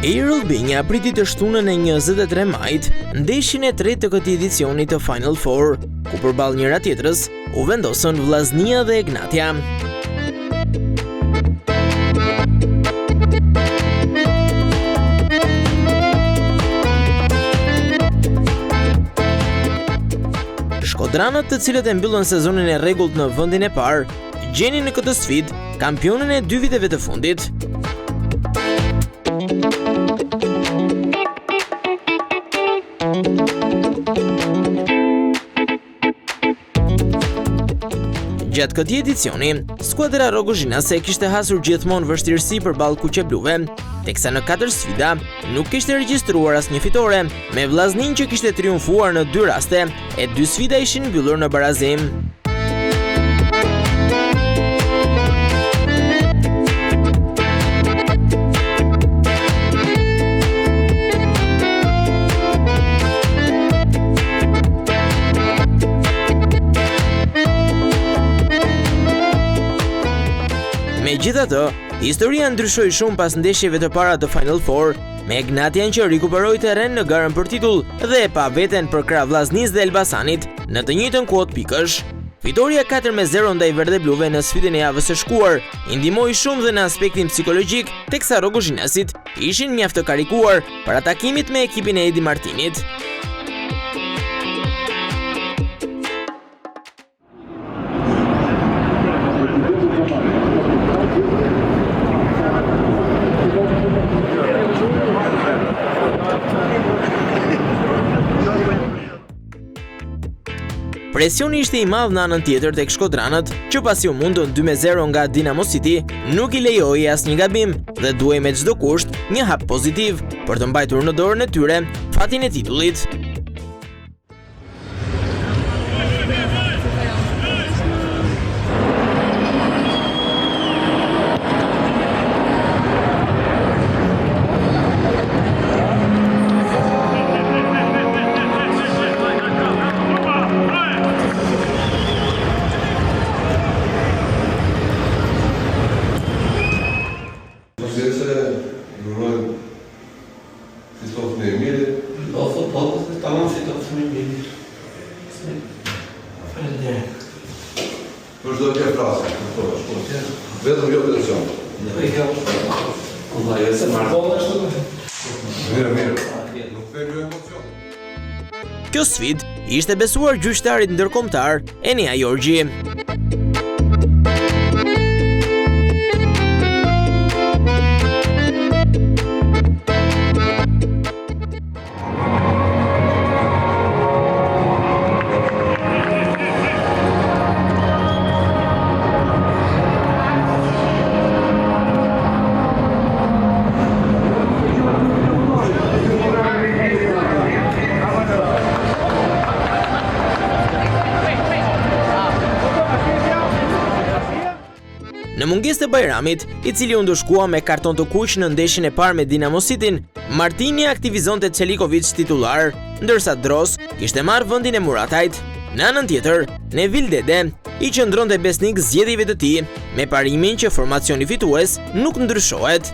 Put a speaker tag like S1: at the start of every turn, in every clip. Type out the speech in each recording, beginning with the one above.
S1: Errol Binja priti të shtunën e 23 majit ndeshjen e tretë të këtij edicioni të Final Four, ku përballë njëra tjetrës u vendosën Vllaznia dhe Egnatia. Shkodranët, të cilët e mbyllën sezonin e rregullt në vendin e parë, gjenin në këtë sfidë kampionën e 2 viteve të fundit. Gjatë këtij edicioni, skuadra rogozhinase kishte hasur gjithmonë vështirësi përballë kuqebluve, teksa në 4 sfida nuk kishte regjistruar asnjë fitore, me Vllaznin që kishte triumfuar në 2 raste e 2 sfida ishin mbyllur në barazim. Megjithatë, historia ndryshoi shumë pas ndeshjeve të para të Final Four, me Egnatian që rikuperoi terren në garën për titull dhe e pa veten për krah Vllaznisë dhe Elbasanit në të njëjtën kuotë pikësh. Fitoria 4-0 ndaj verdebluve në sfidën e javës së shkuar i ndihmoi shumë dhe në aspektin psikologjik, teksa rogozhinasit ishin mjaft të karikuar para takimit me ekipin e Edi Martinit. Presioni ishte i madh në anën tjetër tek shkodranët, që pasi u mundën 2-0 nga Dinamo City, nuk i lejoi asnjë gabim dhe duhej me çdo kusht një hap pozitiv për të mbajtur në dorën e tyre fatin e titullit.
S2: Për çdo gjë flasim, vetëm jo pension. Mirë. Nuk thënë emocion.
S1: Kjo sfidë ishte besuar gjyqtarit ndërkombëtar Enia Jorgji. Në mungesë të Bajramit, i cili u ndëshkua me karton të kuq në ndeshjen e parë me Dinamo Cityn, Martini aktivizonte Çelikovic titular, ndërsa Dros kishte marrë vendin e Muratajt. Në anën tjetër, Neville Dede i qëndronte besnik zgjedhjeve të tij, me parimin që formacioni fitues nuk ndryshohet.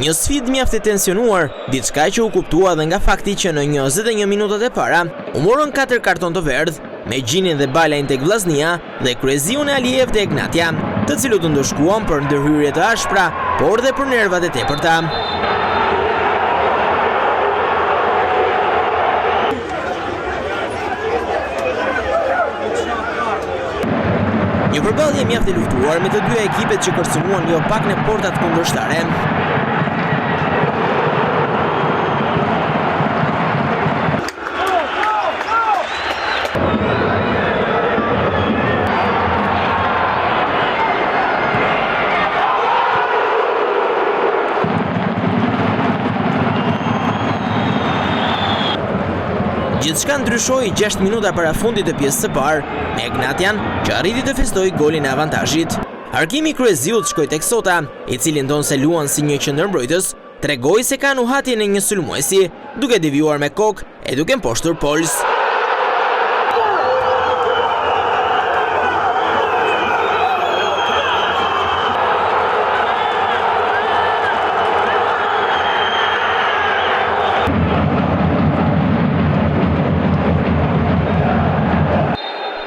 S1: Një sfidë mjaft e tensionuar, diçka që u kuptua dhe nga fakti që në 21 minutat e para u morën 4 karton të verdh, me Gjinin dhe Balajn tek Vllaznia dhe Kryeziun e Alijev te Egnatia, të cilët u ndëshkuan për ndërhyrje të ashpra, por dhe për nervat e tepërta. mjaft i luftuar me të dyja ekipet që kërcënuan jo pak në portat kundërshtare. Gjithçka ndryshoi 6 minuta para fundit të pjesës së parë, me Ignatian që arriti të festoj golin e avantazhit. Arkimi Kryeziut shkoi tek Sota, i cili ndonse luan si një qendërmbrojtës, tregoi se ka nuhatjen e një sulmuesi, duke devijuar me kokë e duke mposhtur pols.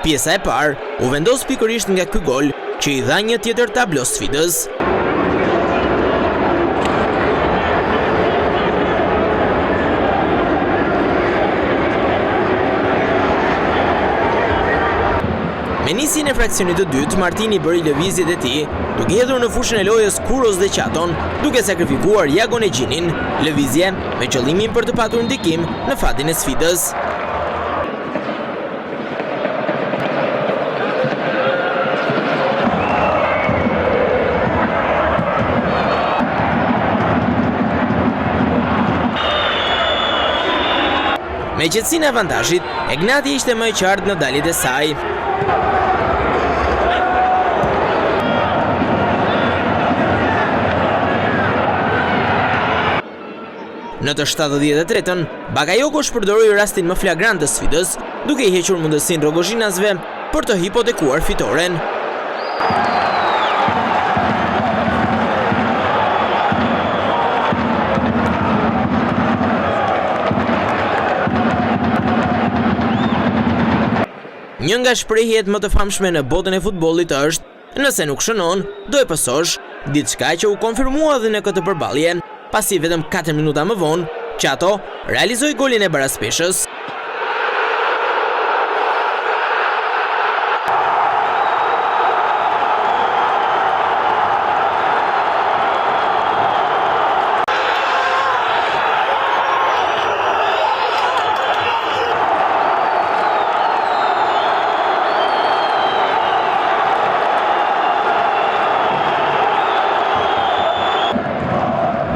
S1: Pjesa e parë u vendos pikërisht nga ky gol që i dha një tjetër tablo sfidës. Me nisjen e fraksionit të dytë, Martini bëri lëvizjet e tij, duke hedhur në fushën e lojës Kuros dhe Qaton, duke sakrifikuar Jagon e Gjinin, lëvizje me qëllimin për të patur ndikim në fatin e sfidës. Me qetësinë e avantazhit, Ignati ishte më i qartë në daljet e saj. Në të 73-ën, Bakayoko shpërdori rastin më flagrant të sfidës, duke i hequr mundësinë Rogozhinasve për të hipotekuar fitoren. Një nga shprehjet më të famshme në botën e futbollit është: nëse nuk shënon, do e pësosh, diçka që u konfirmua dhe në këtë përballje, pasi vetëm 4 minuta më vonë, Qato realizoi golin e baraspeshës.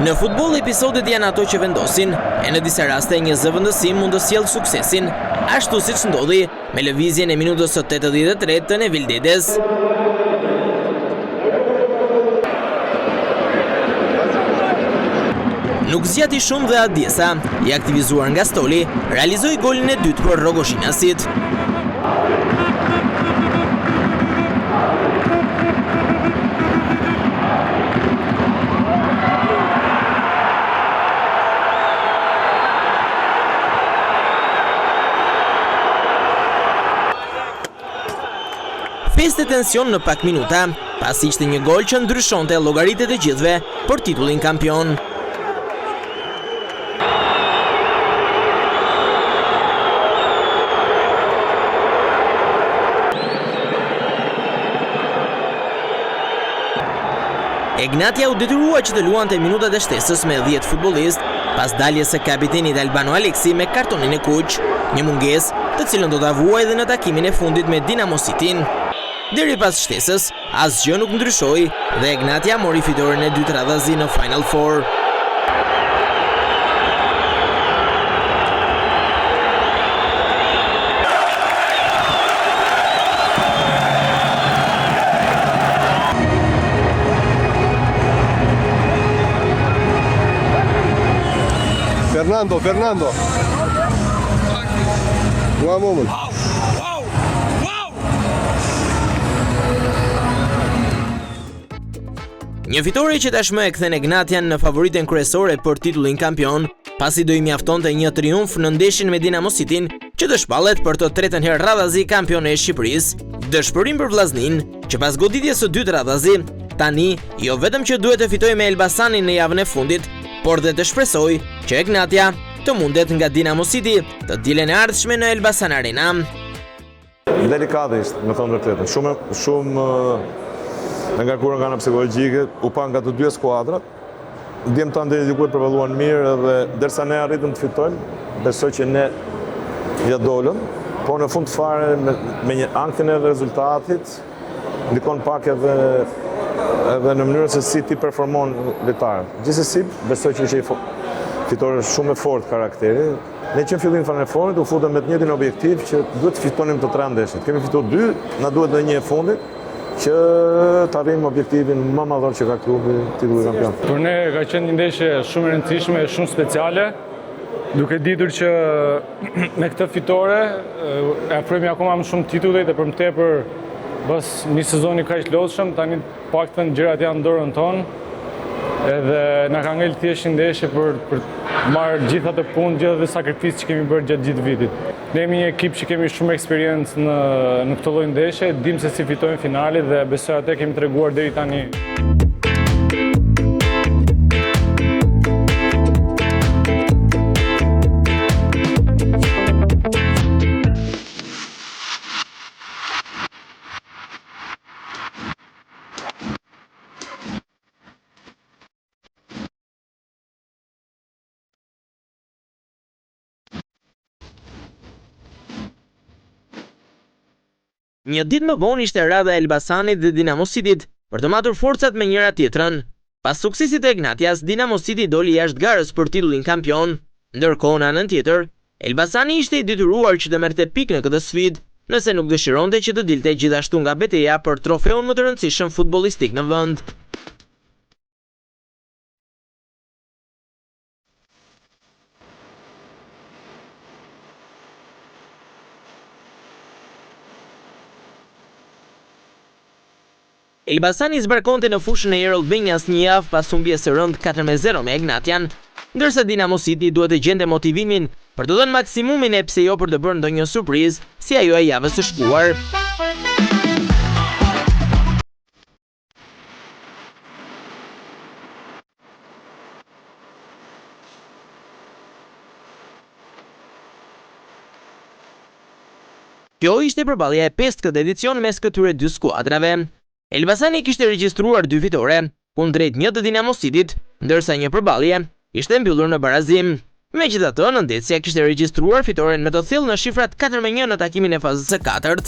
S1: Në futboll episodet janë ato që vendosin, e në disa raste një zëvendësim mund të sjellë suksesin, ashtu siç ndodhi me lëvizjen e minutës së 83 të Nevil Dedes. Nuk zgjati shumë dhe Adjesa, i aktivizuar nga Stoli, realizoi golin e dytë për Rogozhinasit. Feste tension në pak minuta, pasi ishte një gol që ndryshonte llogaritë e gjithëve për titullin kampion. Ignatia u detyrua që të luante minutat e shtesës me 10 futbollistë, pas daljes së kapitenit Albano Aleksi me kartonin e kuq, një mungesë të cilën do ta vuajë edhe në takimin e fundit me Dinamo Cityn. Deri pas shtesës, asgjë nuk ndryshoi dhe Ignatia mori fitoren e dytë radhazi në Final Four.
S2: Fernando. One moment.
S1: Një fitore që tashmë e kthen Ignatian në favoritën kryesore për titullin kampion, pasi do i mjaftonte një triumf në ndeshjen me Dinamo Cityn, që të shpallet për të tretën herë radhazi kampione e Shqipërisë. Dëshpërim për vllaznin, që pas goditjes së dytë radhazi, tani jo vetëm që duhet të fitojë me Elbasanin në javën e fundit, por dhe të shpresojë që Ignatia të mundet nga Dinamo City të dielën e ardhshme në Elbasan Arena.
S3: Delikate ishte, me thënë vërtetën. Shumë me ngarkuar nga ana psikologjike, u pa nga të dy skuadrat. Djem tanë deri diku e përballuan mirë dhe derisa ne arritëm të fitojmë, besoj që ne ja dolëm, po në fund fare me një anktin e rezultatit ndikon pak edhe në mënyrën se si ti performon lojtarët. Gjithsesi, besoj që ishte fitore shumë e fortë karakteri. Ne që në fillim faneforit u futëm me të njëjtin objektiv që duhet të fitonim të 3 ndeshjet. Kemi fituar 2, na duhet edhe një e fundit që të arrijmë objektivin më madhor që ka klubi, titulli kampion.
S4: Për ne ka qenë një ndeshje shumë e rëndësishme, shumë speciale, duke ditur që me këtë fitore e afrojmë akoma më shumë titullit dhe për më tepër bas një sezoni kaq lodhshëm, tani paktën gjërat janë në dorën tonë. Edhe na ka ngel thjesht një ndeshje për marrë gjitha të punë, gjitha të sakrificë që kemi bërë gjatë gjithë vitit. Ne jemi një ekip që kemi shumë eksperiencë në këtë lloj ndeshje, dim se si fitojmë finalit dhe besoj atë kemi treguar deri tani.
S1: Një ditë më vonë ishte radha e Elbasanit dhe Dinamo Cityt për të matur forcat me njëra tjetrën. Pas suksesit e Ignatias, Dinamo City doli jashtë garës për titullin kampion. Ndërkohë në anën tjetër, Elbasani ishte i detyruar që të merrte pikë në këtë sfidë, nëse nuk dëshironte që të dilte gjithashtu nga betejë për trofeun më të rëndësishëm futbollistik në vend. Elbasani zbarkonte në fushën e Errol Benjas një javë pas humbjes së rëndë 4-0 me Ignatian, ndërsa Dinamo City duhet të gjente motivimin për të dhënë maksimumin e pse jo për të bërë ndonjë surprizë si ajo e javës së shkuar. Kjo ishte përballja e 5 këtë edicion mes këtyre dy skuadrave. Elbasani kishte regjistruar 2 fitore kundrejt një të Dinamo Cityt, ndërsa një përballje ishte mbyllur në barazim. Megjithatë, Nëndetësia kishte regjistruar fitoren me të thellë në shifrat 4-1 në takimin e fazës së 4.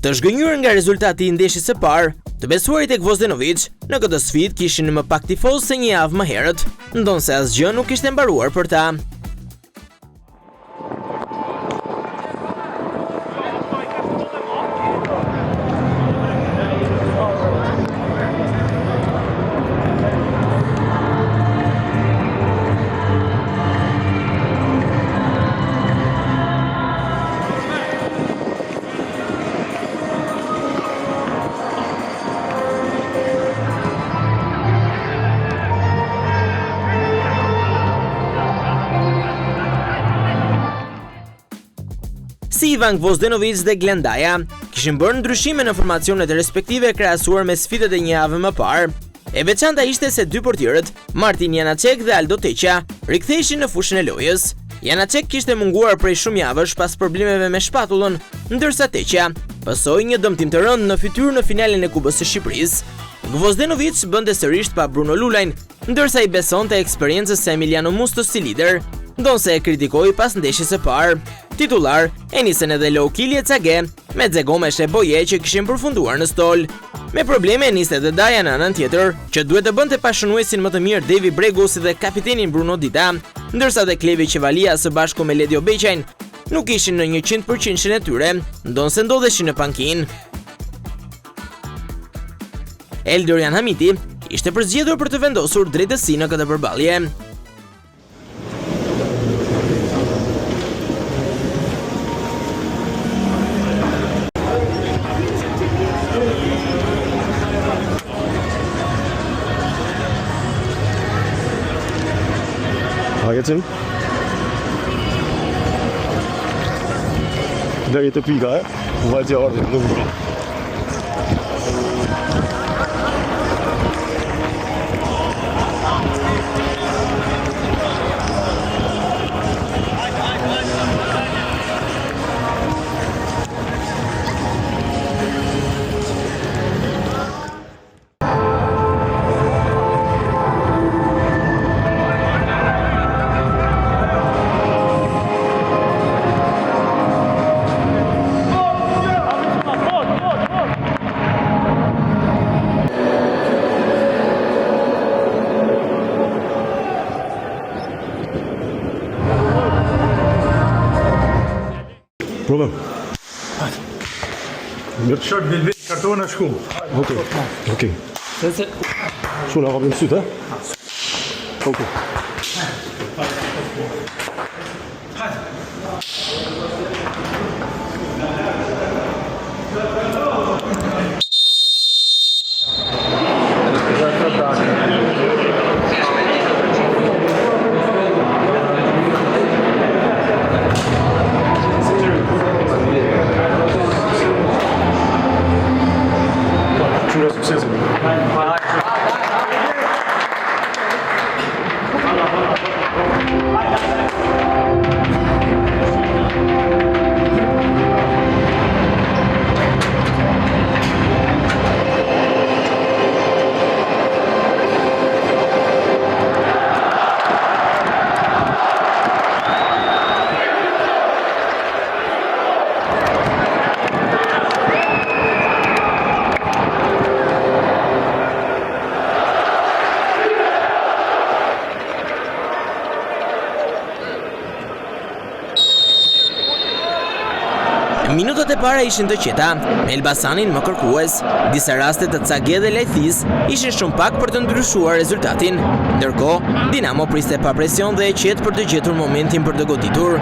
S1: Të zhgënjur nga rezultati i ndeshjes së parë, të besuarit e Gvozdenovic në këtë sfidë kishin më pak tifozë se një javë më herët, ndonse asgjë nuk ishte mbaruar për ta. Si Ivan Gvozdenovic dhe Glendaja kishin bërë ndryshime në formacionet e respektive krahasuar me sfidat e një javë më parë. E veçanta ishte se dy portierët, Martin Janacek dhe Aldo Teqa, riktheheshin në fushën e lojës. Janacek kishte munguar prej shumë javësh pas problemeve me shpatullën, ndërsa Teqa pasoi një dëmtim të rëndë në fytyrë në finalen e Kupës së Shqipërisë. Gvozdenovic bënte sërish pa Bruno Lulajn, ndërsa i besonte eksperiencës së Emiliano Mustos si lider, ndonse e kritikoi pas ndeshjes së parë. Titullar e nisën edhe Loukilje Cage me Zegomesh e Boje që kishin përfunduar në stol. Me probleme niste edhe Daja në anën tjetër, që duhet të bënte pashënuesin më të mirë Devi Bregu si dhe kapitenin Bruno Dida, ndërsa dhe Klevi Qevalia së bashku me Ledio Beqajn nuk ishin në 100% e tyre, ndonse ndodheshin në pankinë. Eldorian Hamiti ishte përzgjedhur për të vendosur drejtësi në këtë përballje.
S3: Hagecim. Deri të pika, vajtë ordë, nuk bro.
S5: Short Velvet kartona shku. Okej. Shuna kapim sytë, ha? Okej.
S1: Minutat e para ishin të qeta, me Elbasanin më kërkues, disa raste të Cage dhe Lajthis ishin shumë pak për të ndryshuar rezultatin, ndërkohë Dinamo priste pa presion dhe e qetë për të gjetur momentin për të goditur.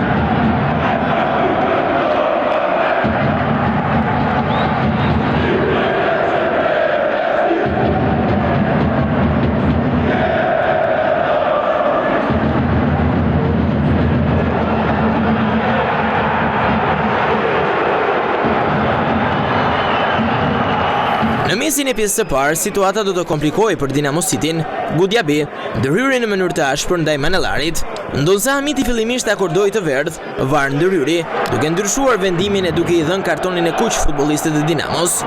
S1: Në mesin e pjesës së parë, situata do të komplikojë për Dinamo Cityn. Gudjabi ndërhyri në mënyrë të ashpër ndaj Manellarit, ndonse Hamiti fillimisht akordoi të verdhë, VAR ndërhyri, duke ndryshuar vendimin e duke i dhënë kartonin e kuq futbollistët e Dinamos.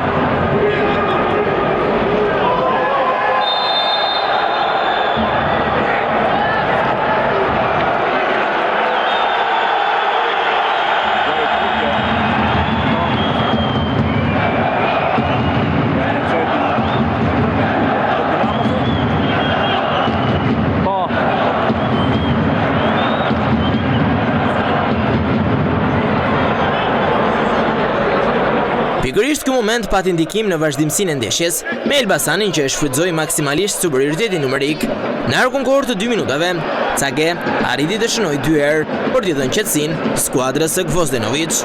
S1: Pikërisht ky moment pati ndikim në vazhdimsinë e ndeshjes, me Elbasanin që e shfrytëzoi maksimalisht superioritetin numerik. Në arkun kohor të 2 minutave, Cage arriti të shënojë 2 herë për t'i dhënë qetësinë skuadrës së Gvozdenovic.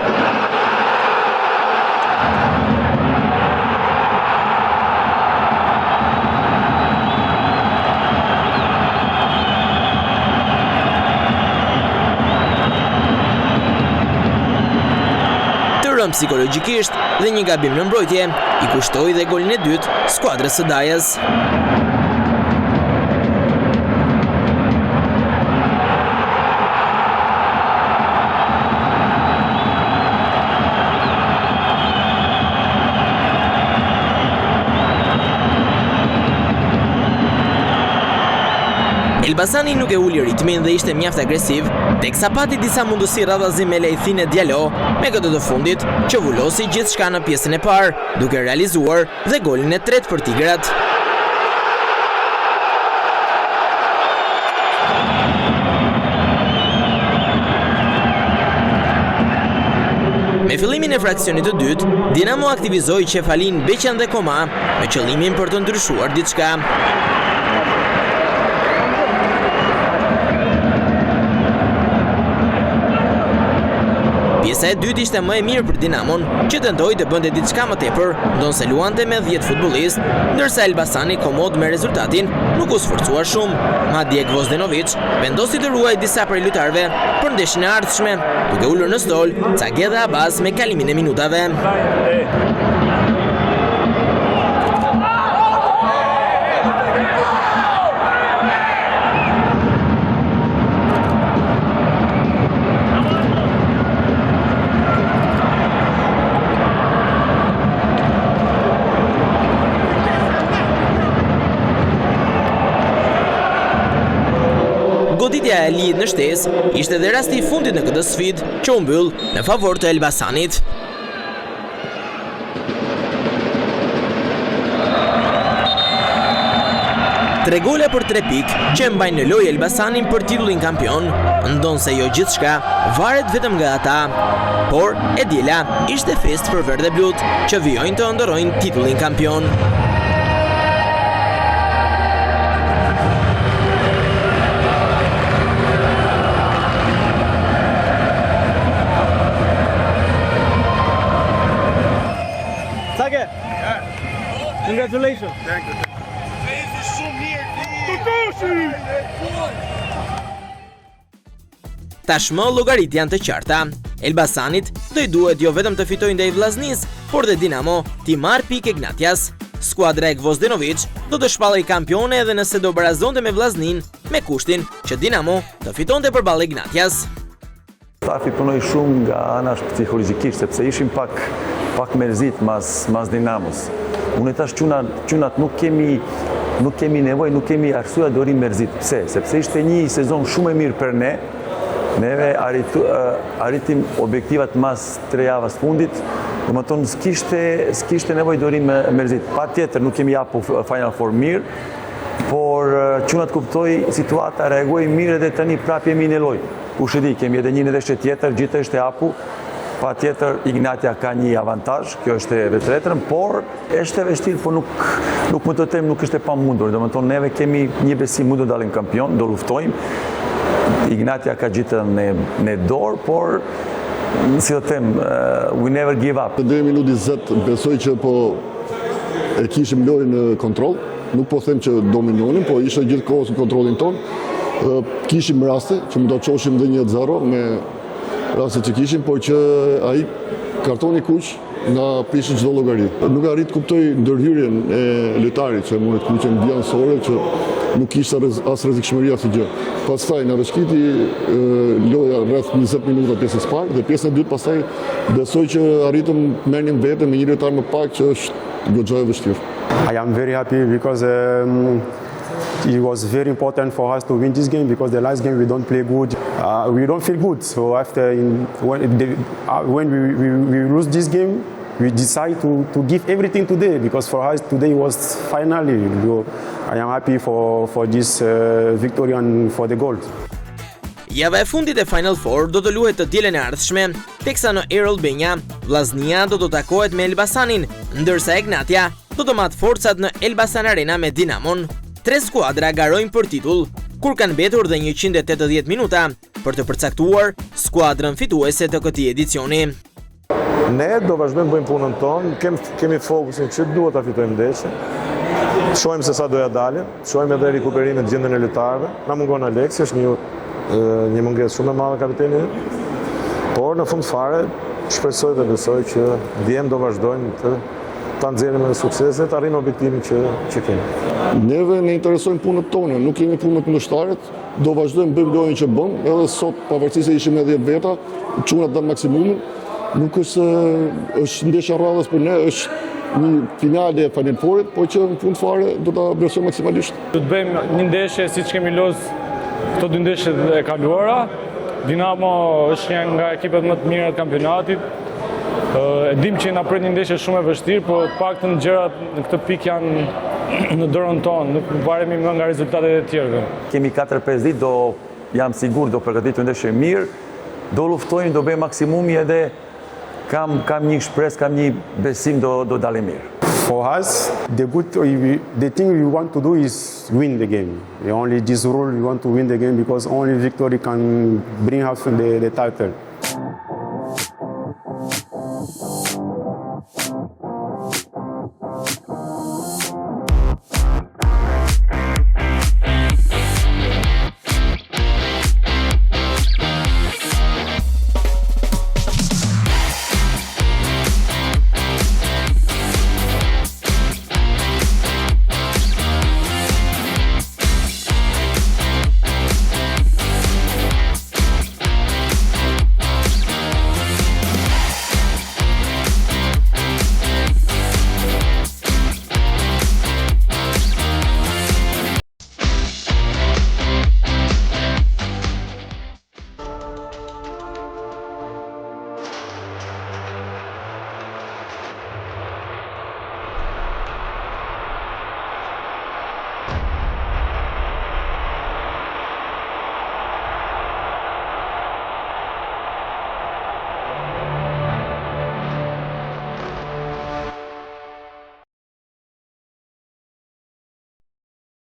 S1: Psikologjikisht dhe një gabim në mbrojtje i kushtoi dhe golin e dytë skuadrës së Dajës. Elbasani nuk e uli ritmin dhe ishte mjaft agresiv, teksa pati disa mundësi radhazim me Lejthin e Diallo, me këtë të fundit që vullosi gjithçka në pjesën e parë, duke realizuar dhe golin e tretë për Tigrat. Me fillimin e fraksionit të dytë, Dinamo aktivizoi Qefalin, Beqan dhe Koma me qëllimin për të ndryshuar diçka. Pjesa e dytë ishte më e mirë për Dinamon, që tentoi të bënte diçka më tepër, ndonse luante me 10 futbollistë, ndërsa Elbasani komod me rezultatin nuk u sforcuar shumë. Madje Gvozdenovic vendosi të ruajë disa prej lojtarëve për ndeshjen e ardhshme, duke ulur në stol Cage dhe Abbas me kalimin e minutave. Goditja e lihet në shtesë ishte dhe rasti i fundit në këtë sfidë që u mbyll në favor të Elbasanit. 3 gole për 3 pikë që mbajnë në lojë Elbasanin për titullin kampion, ndonë se jo gjithçka varet vetëm nga ata. Por e diela ishte fest për verdhe blut që vijojnë të ndorojnë titullin kampion.
S5: Congratulations.
S6: Thank you.
S1: Tashmë llogarit janë të qarta. Elbasanit do i duhet jo vetëm të fitojë ndaj Vllaznis, por dhe Dinamo t'i marrë pikë Ignatias. Skuadra e Gvozdenovic do të shpallej kampione edhe nëse do barazonte me Vllaznin, me kushtin që Dinamo të fitonte përballë Ignatias.
S7: Stafi punoi shumë nga anash psikologjikisht, sepse ishim pak merzit mas Dinamos. Unë tash çunat nuk kemi nevojë, nuk kemi arsye të rrim merzit. Pse? Sepse ishte një sezon shumë e mirë për ne. Neve arritim objektivat mas 3 javës fundit. Domethënë s'kishte nevojë të rrim merzit. Patjetër nuk kemi hapu Final Four mirë, por çunat kuptoi situata, reagoi mirë dhe tani prapë jemi në lojë. Kush e di, kemi edhe një ndeshje tjetër, gjithë është e hapu. Patjetër Ignatia ka një avantazh, kjo është e vërtetën, por është e vështirë, por nuk më të them nuk është e pamundur. Domethënë neve kemi një besim, mund të dalim kampion, do luftojmë. Ignatia ka gjithë në dorë, por si të them, we never give up.
S8: Deri minuti 20 besoj që po e kishim lojën në kontroll. Nuk po them që dominionin, po ishte gjithkohës në kontrollin ton. Kishim raste që mund ta çoshim edhe 1-0 me raste që kishim, por që ai kartoni kuq nga prishi çdo llogari. Nuk arrit kuptoj ndërhyrjen e lojtarit që mundet kuqen bjansore që nuk kishte as rrezikshmëria si gjë. Pastaj na rreshkiti loja rreth 20 minuta pjesës parë dhe pjesën e dytë pastaj besoj që arritëm merrnim vete me një lojtar më pak që është goxha e vështirë.
S9: I am very happy because it was very important for us to win this game because the last game we don't play good. We don't feel good. So after when we lose this game, we decide to give everything today because for us today was finally. I am happy for this victory and for the gold.
S1: Java e fundit e Final Four do të luhet të dielën e ardhshme, teksa në Air Albania, Vllaznia do të takohet me Elbasanin, ndërsa Ignatia do të matë forcat në Elbasan Arena me Dinamon. 3 skuadra garojnë për titull, kur kanë mbetur dhe 180 minuta për të përcaktuar skuadrën fituese të këtij edicioni.
S3: Ne do vazhdojmë bëjmë punën tonë, kemi fokusin që duhet ta fitojmë ndeshjen. Shohim se sa do ja dalim, shohim edhe rikuperimin e gjendjen e lojtarëve. Na mungon Aleksi, është një mungesë shumë e madhe kapiteni. Por në fund fare shpresoj dhe besoj që ndjem do vazhdojmë ta nxjerrim me suksese, të arrijmë objektivin që kemi.
S8: Neve ne interesojnë punët tona, nuk kemi punë me kundërshtarët, do vazhdojmë bëjmë lojën që bëm, edhe sot pavarësisht se ishim me 10 veta, çunat dan maksimumin. Nuk është ndeshja rradhës për ne, është një finale e Final Fourit, por që në fund fare do ta vlerësojmë maksimalisht.
S4: Do të bëjmë një ndeshje siç kemi lozë këto 2 ndeshje e kaluara. Dinamo është një nga ekipet më të mira të kampionatit. E dim që na pret një ndeshje shumë e vështirë, por të paktën gjërat në këtë pikë janë në dorën tonë, nuk varemi më nga rezultatet e tjerëve.
S7: Kemi 4-5 ditë, jam sigur do përgatitur ndeshje mirë, do luftojmë, do bëjmë maksimumi edhe kam një shpresë, kam një besim do dalim mirë.
S9: For us, the thing we want to do is win the game. Only this rule we want to win the game because only victory can bring us the title.